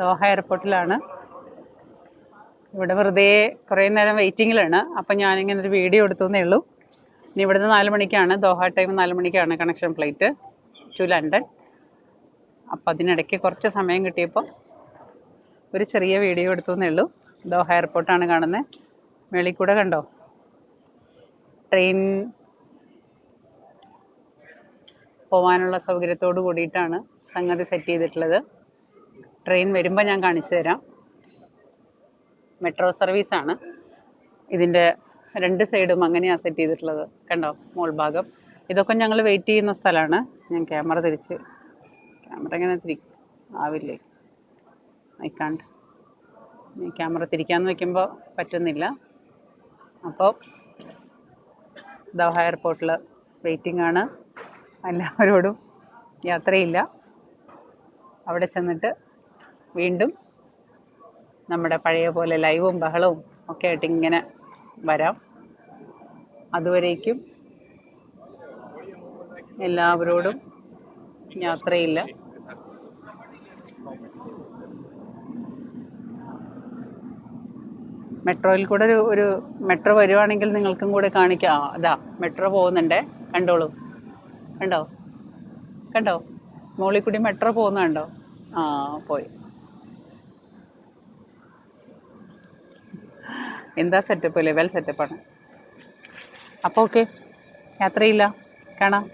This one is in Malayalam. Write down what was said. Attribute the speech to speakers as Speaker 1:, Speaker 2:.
Speaker 1: ദോഹ എയർപോർട്ടിലാണ്. ഇവിടെ വെറുതെ കുറേ നേരം വെയിറ്റിങ്ങിലാണ്. അപ്പം ഞാനിങ്ങനെ ഒരു വീഡിയോ എടുത്തേ ഉള്ളൂ. ഇനി ഇവിടുന്ന് 4 മണിക്കാണ്, ദോഹ ടൈം 4 മണിക്കാണ് കണക്ഷൻ ഫ്ലൈറ്റ് ടു ലണ്ടൻ. അപ്പം അതിനിടയ്ക്ക് കുറച്ച് സമയം കിട്ടിയപ്പോൾ ഒരു ചെറിയ വീഡിയോ എടുത്തേ ഉള്ളൂ. ദോഹ എയർപോർട്ടാണ് കാണുന്നത്. മേളിൽ കൂടെ കണ്ടോ, ട്രെയിൻ പോകാനുള്ള സൗകര്യത്തോട് കൂടിയിട്ടാണ് സംഗതി സെറ്റ് ചെയ്തിട്ടുള്ളത്. ട്രെയിൻ വരുമ്പോൾ ഞാൻ കാണിച്ചു തരാം. മെട്രോ സർവീസാണ്. ഇതിൻ്റെ 2 സൈഡും അങ്ങനെയാണ് സെറ്റ് ചെയ്തിട്ടുള്ളത്. കണ്ടോ മോൾ ഭാഗം. ഇതൊക്കെ ഞങ്ങൾ വെയിറ്റ് ചെയ്യുന്ന സ്ഥലമാണ്. ഞാൻ ക്യാമറ ഇങ്ങനെ ആവില്ലേ, ഐക്കാണ്ട് ക്യാമറ തിരിക്കാമെന്ന് വയ്ക്കുമ്പോൾ പറ്റുന്നില്ല. അപ്പോൾ ദോഹ എയർപോർട്ടിൽ വെയിറ്റിംഗ് ആണ്. എല്ലാവരോടും യാത്രയില്ല. അവിടെ ചെന്നിട്ട് വീണ്ടും നമ്മുടെ പഴയ പോലെ ലൈവും ബഹളവും ഒക്കെ ആയിട്ട് ഇങ്ങനെ വരാം. അതുവരേക്കും എല്ലാവരോടും യാത്രയില്ല. മെട്രോയിൽ കൂടെ ഒരു മെട്രോ വരുവാണെങ്കിൽ നിങ്ങൾക്കും കൂടെ കാണിക്കാം. അതാ മെട്രോ പോകുന്നുണ്ടേ, കണ്ടോളൂ. കണ്ടോ മുകളിൽ കൂടി മെട്രോ പോകുന്നുണ്ടോ? പോയി. എന്താ സെറ്റപ്പ്, ലെവൽ സെറ്റപ്പാണ്. അപ്പോൾ ഓക്കെ, യാത്രയില്ല, കാണാം.